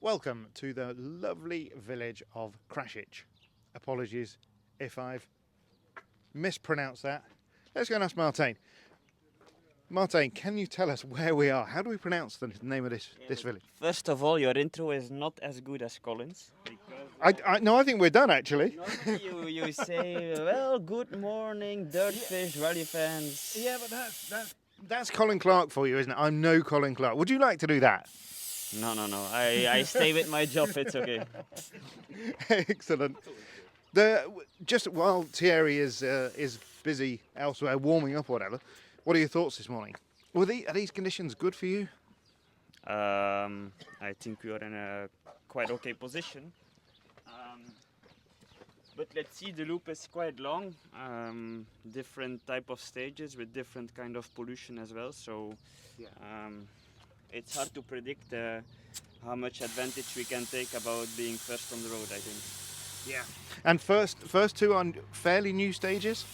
Welcome to the lovely village of Krasic. Apologies if I've mispronounced that. Let's go and ask Martijn. Martijn, can you tell us where we are? How do we pronounce the name of this village? First of all, your intro is not as good as Colin's. No, I think we're done actually. Normally you say, well, good morning, Dirtfish, rally fans. Yeah, but that's Colin Clark for you, isn't it? I'm no Colin Clark. Would you like to do that? No. I stay with my job, it's okay. Excellent. Just while Thierry is busy elsewhere, warming up or whatever, what are your thoughts this morning? Are these conditions good for you? I think we are in a quite okay position. But let's see, the loop is quite long. Different type of stages with different kind of pollution as well. So it's hard to predict how much advantage we can take about being first on the road, I think. Yeah. And first two on fairly new stages?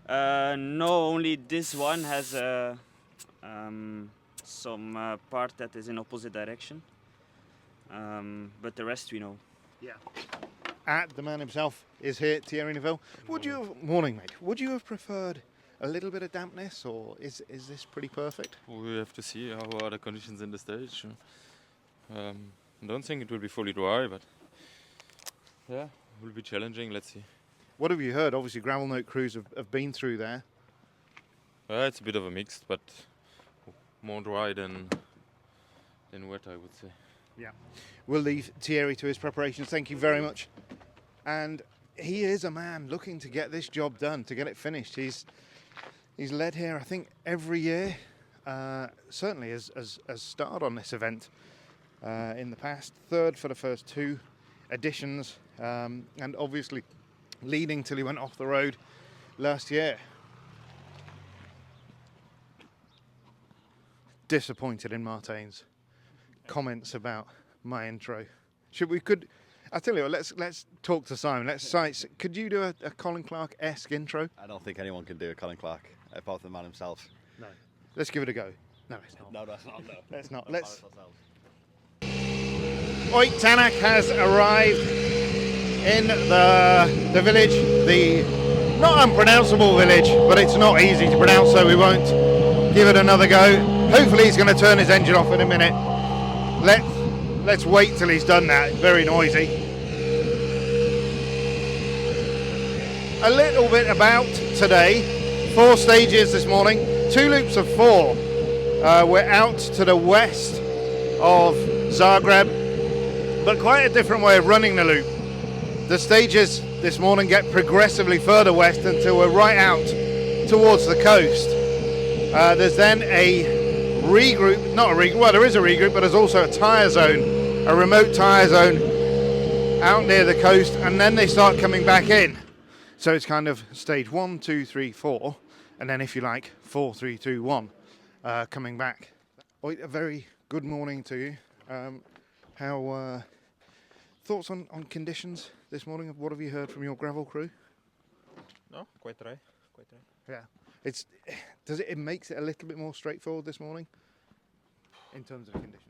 No, only this one has some part that is in opposite direction. But the rest we know. Yeah. The man himself is here, Thierry Neuville. Morning, mate. Would you have preferred a little bit of dampness, or is this pretty perfect? We have to see how are the conditions in the stage. I don't think it will be fully dry, but yeah, it will be challenging. Let's see. What have you heard? Obviously, gravel note crews have been through there. It's a bit of a mix, but more dry than wet, I would say. Yeah. We'll leave Thierry to his preparations. Thank you very much. And he is a man looking to get this job done, to get it finished. He's led here, I think, every year. Certainly has starred on this event in the past. Third for the first two editions, and obviously leading till he went off the road last year. Disappointed in Martijn's comments about my intro. I tell you what, let's talk to Simon. Could you do a Colin Clark-esque intro? I don't think anyone can do a Colin Clark apart from the man himself. No. Let's give it a go. No, it's not. No, that's not. No. Let's not. Oit Tanak has arrived in the village, the not unpronounceable village, but it's not easy to pronounce, so we won't give it another go. Hopefully he's going to turn his engine off in a minute. Let's wait till he's done that. Very noisy. A little bit about today. 4 stages this morning. 2 loops of 4. We're out to the west of Zagreb, but quite a different way of running the loop. The stages this morning get progressively further west until we're right out towards the coast. There's then a regroup, there is a regroup, but there's also a tyre zone, a remote tyre zone out near the coast, and then they start coming back in. So it's kind of stage 1, 2, 3, 4, and then if you like, 4, 3, 2, 1, coming back. A very good morning to you. How thoughts on conditions this morning? What have you heard from your gravel crew? No, quite dry. Yeah. It makes it a little bit more straightforward this morning in terms of conditions.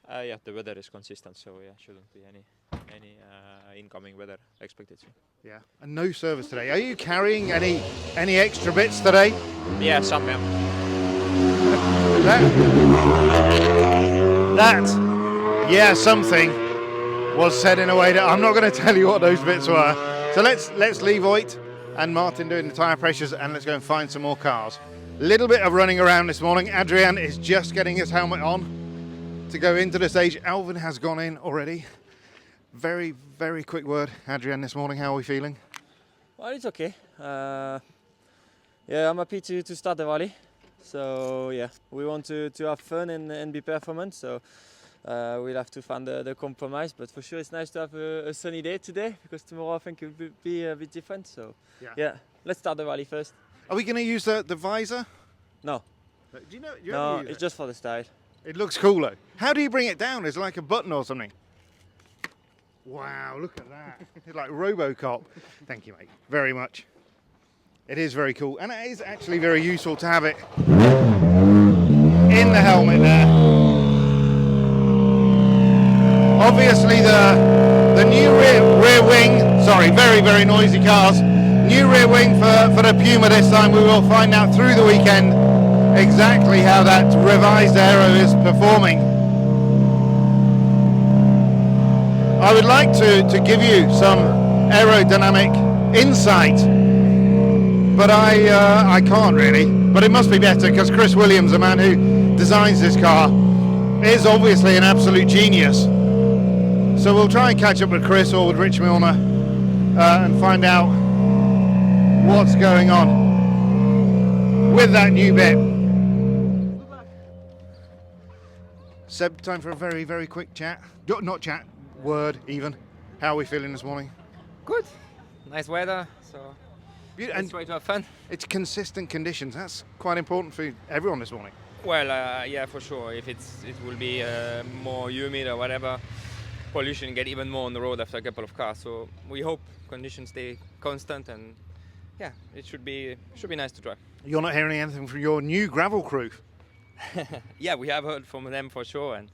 Yeah, the weather is consistent, so yeah, shouldn't be any incoming weather expected. Yeah, and no service today. Are you carrying any extra bits today? Yeah, some. Something was said in a way that I'm not going to tell you what those bits were. So let's leave Oit and Martin doing the tyre pressures, and let's go and find some more cars. Little bit of running around this morning. Adrian is just getting his helmet on to go into the stage. Alvin has gone in already. Very, very quick word, Adrian, this morning. How are we feeling? Well, it's okay. I'm happy to start the rally. So yeah, we want to have fun and be performant. So we'll have to find the compromise. But for sure, it's nice to have a sunny day today, because tomorrow I think it will be a bit different. So yeah, let's start the rally first. Are we going to use the visor? No. Do you know? No, it's just for the style. It looks cool though. How do you bring it down? Is it like a button or something? Wow, look at that. It's like RoboCop. Thank you, mate, very much. It is very cool, and it is actually very useful to have it in the helmet there. Obviously the new rear wing, sorry, very, very noisy cars. New rear wing for the Puma this time. We will find out through the weekend exactly how that revised aero is performing. I would like to give you some aerodynamic insight, but I can't really. But it must be better because Chris Williams, the man who designs this car, is obviously an absolute genius. So we'll try and catch up with Chris or with Rich Milner and find out what's going on with that new bit. Seb, time for a very, very quick chat. Not chat, word even. How are we feeling this morning? Good. Nice weather, so let's try to have fun. It's consistent conditions. That's quite important for everyone this morning. Well, yeah, for sure. If it will be more humid or whatever, pollution get even more on the road after a couple of cars. So we hope conditions stay constant, and yeah, it should be nice to drive. You're not hearing anything from your new gravel crew? Yeah, we have heard from them for sure, and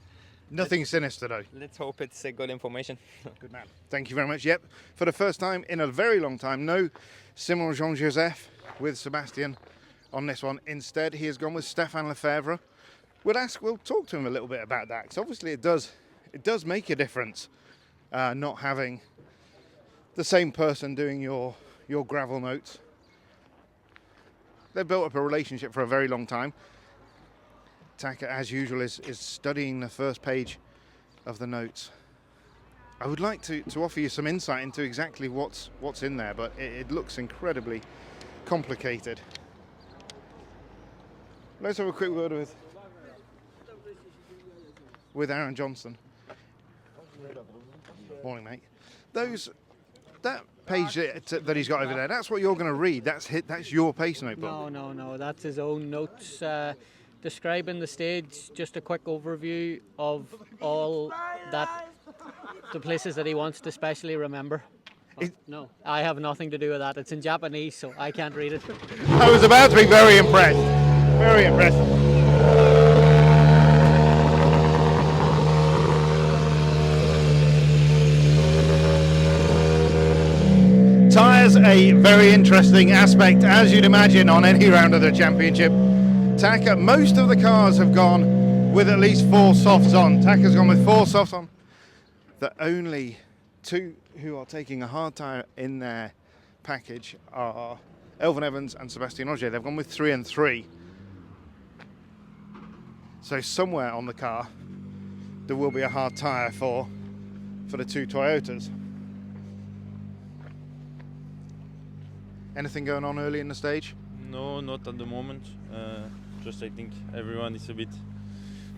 Nothing sinister though. let's hope it's good information. Good man. Thank you very much. Yep, for the first time in a very long time, no Simon Jean-Joseph with Sebastian on this one. Instead, he has gone with Stéphane Lefebvre. We'll talk to him a little bit about that, because obviously it does make a difference not having the same person doing your gravel notes. They've built up a relationship for a very long time. Taka, as usual, is studying the first page of the notes. I would like to offer you some insight into exactly what's in there, but it looks incredibly complicated. Let's have a quick word with Aaron Johnson. Morning, mate. That page that he's got over there, that's what you're going to read. That's your pace notebook. No. That's his own notes describing the stage. Just a quick overview of all the places that he wants to specially remember. No, I have nothing to do with that. It's in Japanese, so I can't read it. I was about to be very impressed. Very impressed. Tyres, a very interesting aspect, as you'd imagine, on any round of the championship. Taka, most of the cars have gone with at least 4 softs on. Taka's gone with 4 softs on. The only 2 who are taking a hard tyre in their package are Elfyn Evans and Sébastien Ogier. They've gone with 3 and 3. So somewhere on the car there will be a hard tyre for the 2 Toyotas. Anything going on early in the stage? No, not at the moment. Just I think everyone is a bit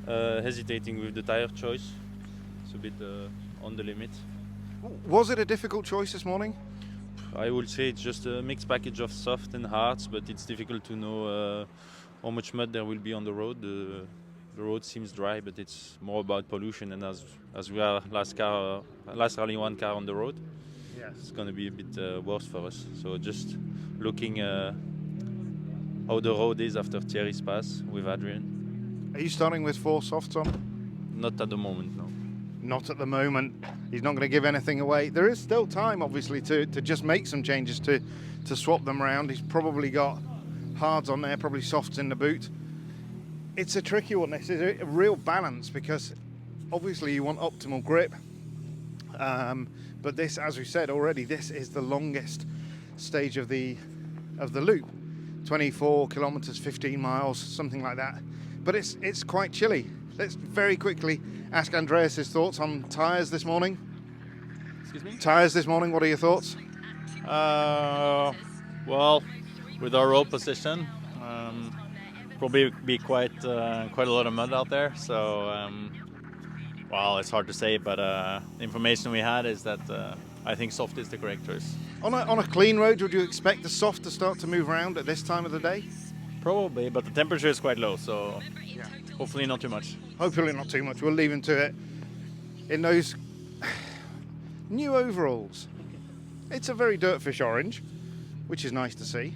hesitating with the tire choice. It's a bit on the limit. Was it a difficult choice this morning? I would say it's just a mixed package of soft and hards, but it's difficult to know how much mud there will be on the road. The road seems dry, but it's more about pollution, and as we are last Rally 1 car on the road, yes, it's going to be a bit worse for us. So just looking how the road is after Thierry's pass with Adrian. Are you starting with 4 softs on? Not at the moment, no. Not at the moment. He's not going to give anything away. There is still time, obviously, to just make some changes to swap them around. He's probably got hards on there, probably softs in the boot. It's a tricky one. This is a real balance, because obviously you want optimal grip. But this, as we said already, this is the longest stage of the loop. 24 kilometers, 15 miles, something like that. But it's quite chilly. Let's very quickly ask Andreas his thoughts on tyres this morning. Excuse me? Tyres this morning, what are your thoughts? Well, with our road position, probably be quite a lot of mud out there. So, well, it's hard to say, but the information we had is that I think soft is the correct choice. On a clean road, would you expect the soft to start to move around at this time of the day? Probably, but the temperature is quite low, so hopefully not too much. Hopefully not too much. We'll leave him to it. In those new overalls. It's a very dirtfish orange, which is nice to see.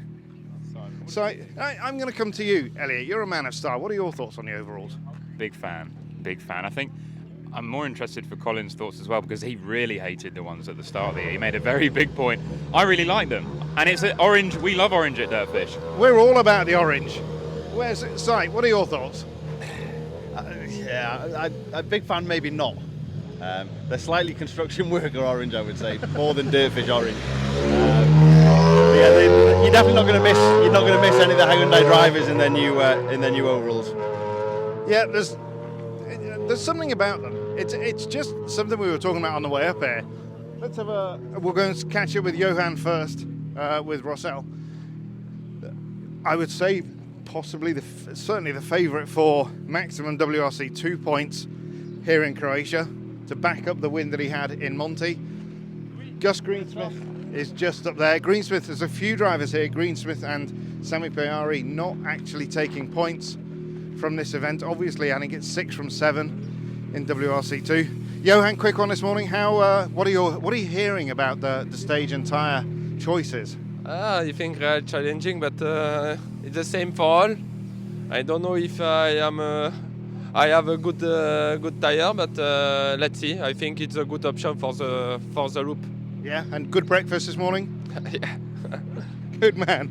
So I'm going to come to you, Elliot. You're a man of style. What are your thoughts on the overalls? Big fan. I think I'm more interested for Colin's thoughts as well, because he really hated the ones at the start of the year. He made a very big point. I really like them, and it's orange. We love orange at Dirtfish. We're all about the orange. Where's it? Si, what are your thoughts? Yeah, I'm a big fan, maybe not. They're slightly construction worker orange, I would say, more than Dirtfish orange. You're definitely not going to miss. You're not going to miss any of the Hyundai drivers in their new overalls. Yeah, there's something about them. It's just something we were talking about on the way up here. Let's have we'll go and catch up with Johan first, with Rossell. I would say possibly certainly the favourite for maximum WRC 2 points here in Croatia to back up the win that he had in Monty. Gus Greensmith is just up there. Greensmith, there's a few drivers here, Greensmith and Sami Pajari, not actually taking points from this event. Obviously, I think it's 6 from 7 in WRC 2. Johan, quick one this morning. What are you hearing about the stage and tyre choices? I think challenging, but it's the same for all. I don't know if I have a good tire, but let's see. I think it's a good option for the loop. Yeah, and good breakfast this morning. Yeah. Good man.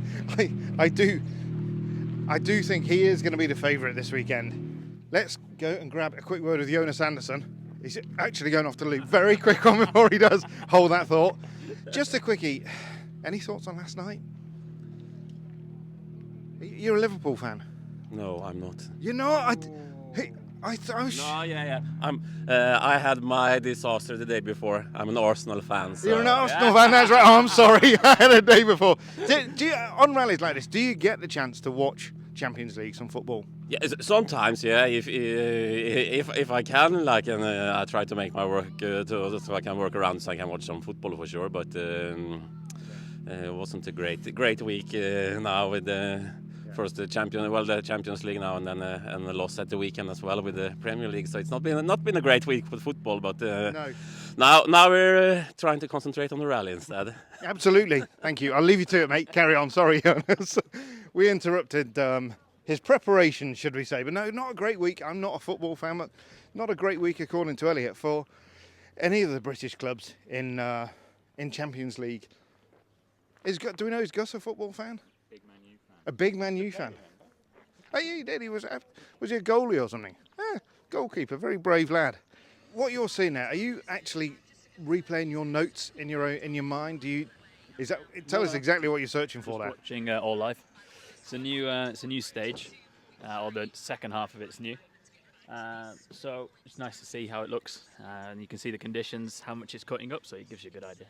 I do think he is going to be the favourite this weekend. Let's go and grab a quick word with Jonas Andersson. He's actually going off to the loop. Very quick one before he does. Hold that thought. Just a quickie. Any thoughts on last night? You're a Liverpool fan? No, I'm not. You're not? No, yeah. I had my disaster the day before. I'm an Arsenal fan. So, you're an Arsenal fan, that's right. Oh, I'm sorry. I had a day before. Do you, on rallies like this, do you get the chance to watch Champions League, some football? Yeah, sometimes, yeah. If I can, like, and I try to make my work so I can work around, so I can watch some football for sure. But it wasn't a great week now with first the Champions League now, and then and a loss at the weekend as well with the Premier League. So it's not been a great week with football, but no. Now we're trying to concentrate on the rally instead. Absolutely, thank you. I'll leave you to it, mate. Carry on. Sorry, Jonas. We interrupted his preparation, should we say? But no, not a great week. I'm not a football fan, but not a great week according to Elliot for any of the British clubs in Champions League. Do we know is Gus a football fan? Big Man U fan. A big Man U fan. Oh, yeah, he did. Was he a goalie or something? Goalkeeper, very brave lad. What you're seeing there, are you actually replaying your notes in your mind? Tell us exactly what you're searching for there. Watching All Life. It's a new stage, or the second half of it's new. So it's nice to see how it looks, and you can see the conditions, how much it's cutting up, so it gives you a good idea.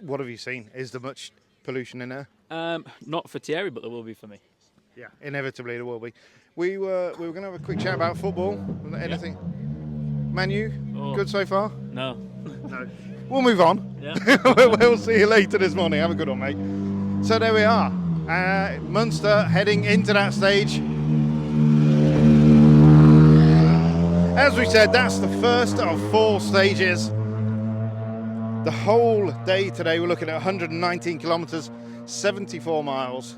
What have you seen? Is there much pollution in there? Not for Thierry, but there will be for me. Yeah, inevitably there will be. We were going to have a quick chat about football. Anything? Yeah. Man U, good so far? No. No. We'll move on. Yeah. We'll see you later this morning. Have a good one, mate. So there we are. Munster heading into that stage. As we said, that's the first of 4 stages. The whole day today, we're looking at 119 kilometres, 74 miles.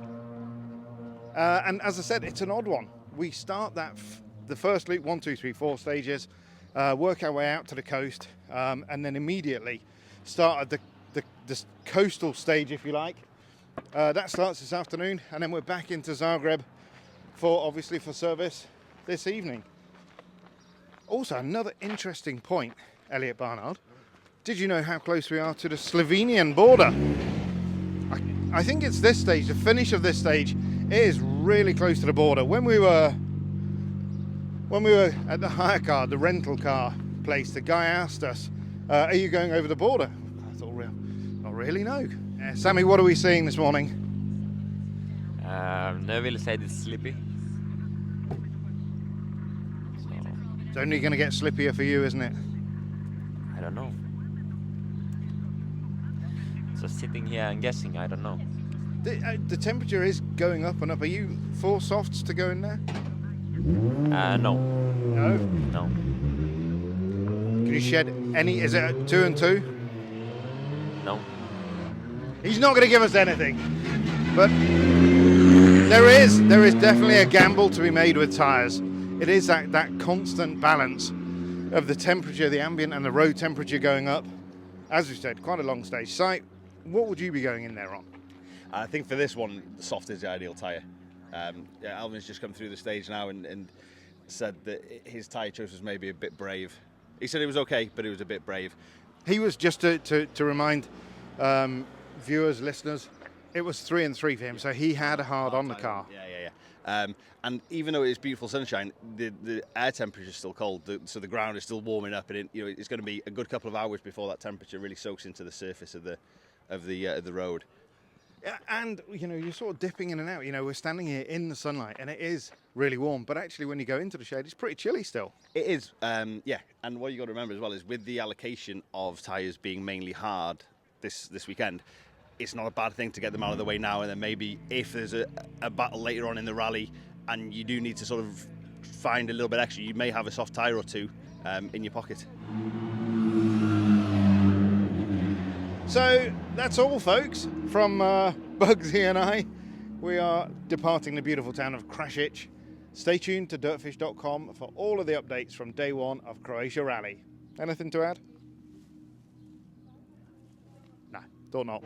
And as I said, it's an odd one. We start the first loop, 1, 2, 3, 4 stages, work our way out to the coast, and then immediately start at the coastal stage, if you like. That starts this afternoon, and then we're back into Zagreb for service this evening. Also, another interesting point, Elliot Barnard. Did you know how close we are to the Slovenian border? I think it's this stage, the finish of this stage. It is really close to the border. When we were at the hire car, the rental car place, the guy asked us, "Are you going over the border?" I thought, not really, no. Sammy, what are we seeing this morning? Neville said it's slippy. It's only going to get slippier for you, isn't it? I don't know. So sitting here and guessing, I don't know. The temperature is going up and up. Are you for softs to go in there? No. No? No. Can you shed any? Is it 2 and 2? No. He's not going to give us anything. But there is definitely a gamble to be made with tyres. It is that constant balance. of the temperature, the ambient and the road temperature going up. As we said, quite a long stage. Si, what would you be going in there on? I think for this one, the soft is the ideal tyre. Alvin's just come through the stage now and said that his tyre choice was maybe a bit brave. He said it was okay, but it was a bit brave. He was, just to remind viewers, listeners, it was 3 and 3 for him, so he had a hard on the car. Yeah. And even though it's beautiful sunshine, the air temperature is still cold, so the ground is still warming up, and it's going to be a good couple of hours before that temperature really soaks into the surface of the road. Yeah, and you're sort of dipping in and out. We're standing here in the sunlight, and it is really warm. But actually, when you go into the shade, it's pretty chilly still. It is, yeah. And what you got to remember as well is with the allocation of tyres being mainly hard this weekend, it's not a bad thing to get them out of the way now. And then maybe if there's a battle later on in the rally, and you do need to sort of find a little bit extra, you may have a soft tyre or two in your pocket. So that's all, folks, from Bugsy and I. We are departing the beautiful town of Krasic. Stay tuned to dirtfish.com for all of the updates from day one of Croatia Rally. Anything to add? No, thought not.